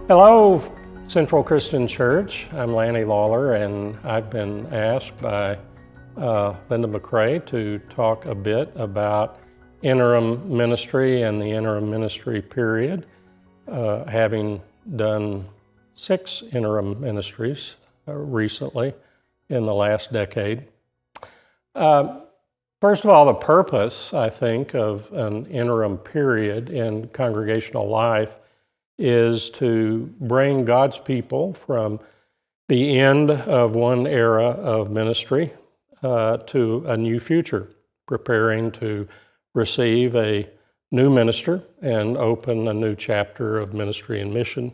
Hello, Central Christian Church. I'm Lanny Lawler, and I've been asked by Linda McCrae to talk a bit about interim ministry and the interim ministry period, having done 6 interim ministries recently in the last decade. First of all, the purpose, I think, of an interim period in congregational life is to bring God's people from the end of one era of ministry to a new future, preparing to receive a new minister and open a new chapter of ministry and mission.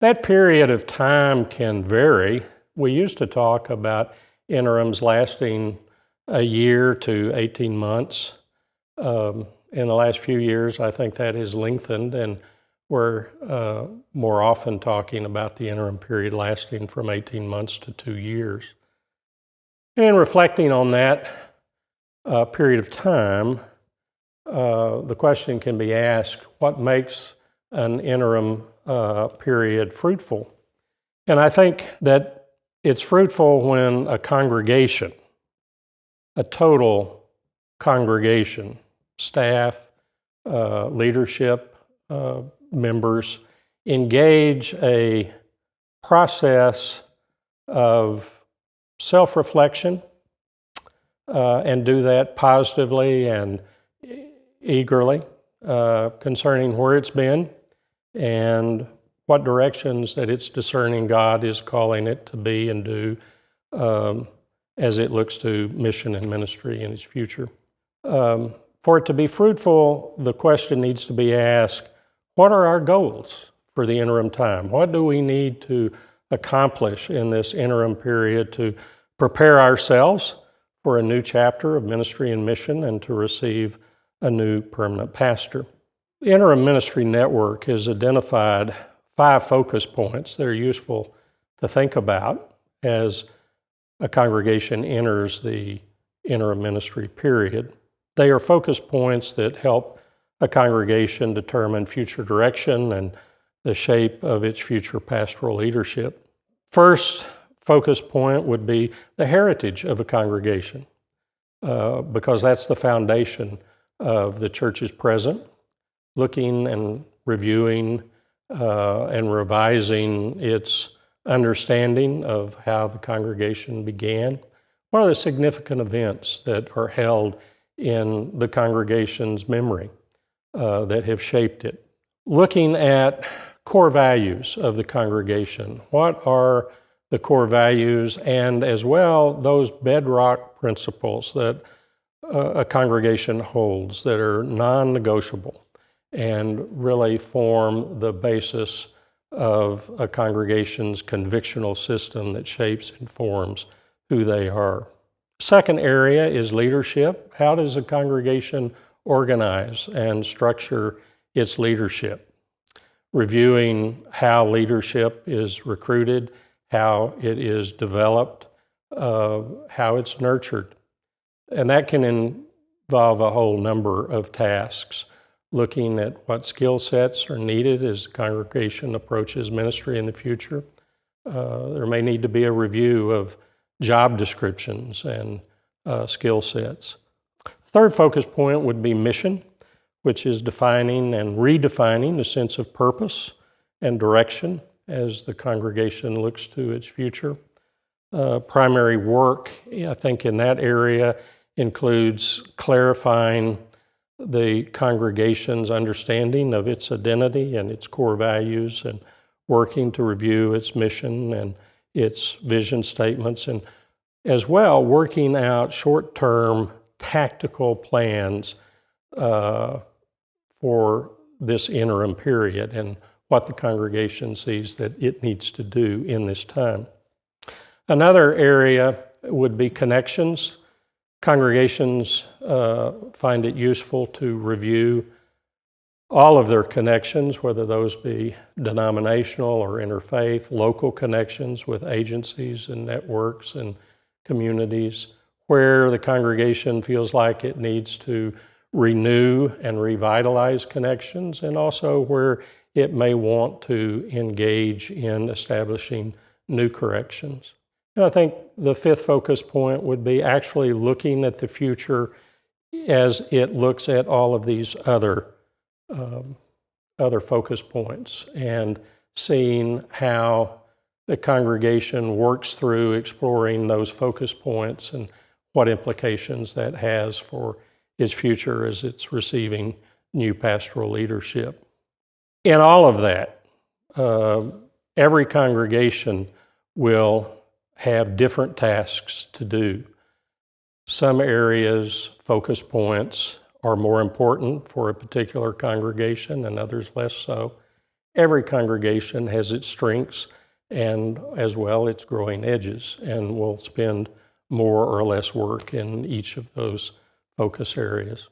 That period of time can vary. We used to talk about interims lasting a year to 18 months. In the last few years, I think that has lengthened, and we're more often talking about the interim period lasting from 18 months to 2 years. And in reflecting on that period of time, the question can be asked, what makes an interim period fruitful? And I think that it's fruitful when a congregation, a total congregation, staff, leadership, members, engage a process of self-reflection and do that positively and eagerly concerning where it's been and what directions that its discerning God is calling it to be and do as it looks to mission and ministry in its future. For it to be fruitful, the question needs to be asked, what are our goals for the interim time? What do we need to accomplish in this interim period to prepare ourselves for a new chapter of ministry and mission and to receive a new permanent pastor? The Interim Ministry Network has identified 5 focus points that are useful to think about as a congregation enters the interim ministry period. They are focus points that help a congregation determine future direction and the shape of its future pastoral leadership. First focus point would be the heritage of a congregation, because that's the foundation of the church's present, looking and reviewing and revising its understanding of how the congregation began. What are the significant events that are held in the congregation's memory that have shaped it? Looking at core values of the congregation. What are the core values, and as well those bedrock principles that a congregation holds that are non-negotiable and really form the basis of a congregation's convictional system that shapes and forms who they are. Second area is leadership. How does a congregation organize and structure its leadership? Reviewing how leadership is recruited, how it is developed, how it's nurtured. And that can involve a whole number of tasks, looking at what skill sets are needed as the congregation approaches ministry in the future. There may need to be a review of job descriptions and skill sets. Third focus point would be mission, which is defining and redefining the sense of purpose and direction as the congregation looks to its future. Primary work, I think, in that area includes clarifying the congregation's understanding of its identity and its core values, and working to review its mission and its vision statements, and as well working out short-term tactical plans for this interim period and what the congregation sees that it needs to do in this time. Another area would be connections. Congregations find it useful to review all of their connections, whether those be denominational or interfaith, local connections with agencies and networks and communities, where the congregation feels like it needs to renew and revitalize connections, and also where it may want to engage in establishing new corrections. And I think the fifth focus point would be actually looking at the future as it looks at all of these other focus points and seeing how the congregation works through exploring those focus points and what implications that has for its future as it's receiving new pastoral leadership. In all of that, every congregation will have different tasks to do. Some areas, focus points, are more important for a particular congregation and others less so. Every congregation has its strengths and as well its growing edges, and will spend more or less work in each of those focus areas.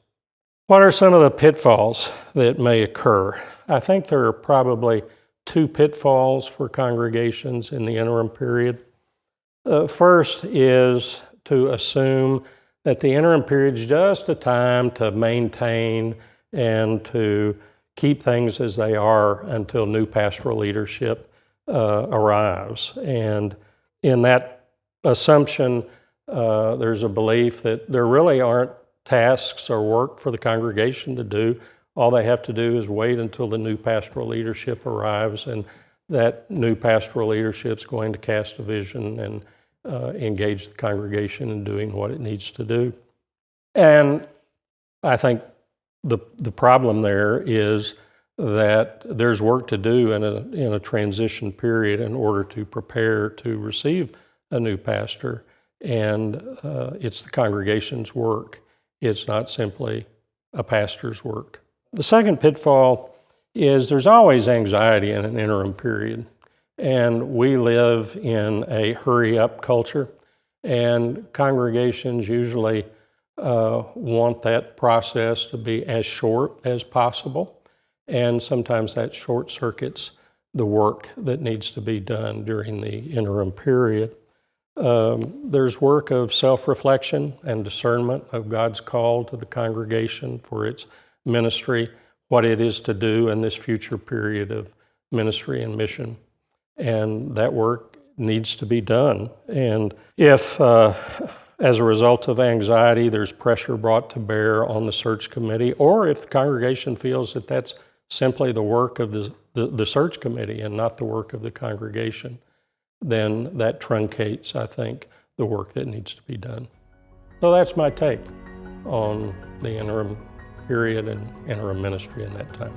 What are some of the pitfalls that may occur? I think there are probably two pitfalls for congregations in the interim period. First is to assume that the interim period is just a time to maintain and to keep things as they are until new pastoral leadership arrives. And in that assumption, there's a belief that there really aren't tasks or work for the congregation to do. All they have to do is wait until the new pastoral leadership arrives, and that new pastoral leadership is going to cast a vision and engage the congregation in doing what it needs to do. And I think the problem there is that there's work to do in a transition period in order to prepare to receive a new pastor, and it's the congregation's work. It's not simply a pastor's work. The second pitfall is there's always anxiety in an interim period, and we live in a hurry-up culture, and congregations usually want that process to be as short as possible, and sometimes that short circuits the work that needs to be done during the interim period. There's work of self-reflection and discernment of God's call to the congregation for its ministry, what it is to do in this future period of ministry and mission. And that work needs to be done. And if, as a result of anxiety, there's pressure brought to bear on the search committee, or if the congregation feels that that's simply the work of the search committee and not the work of the congregation, then that truncates, I think, the work that needs to be done. So that's my take on the interim period and interim ministry in that time.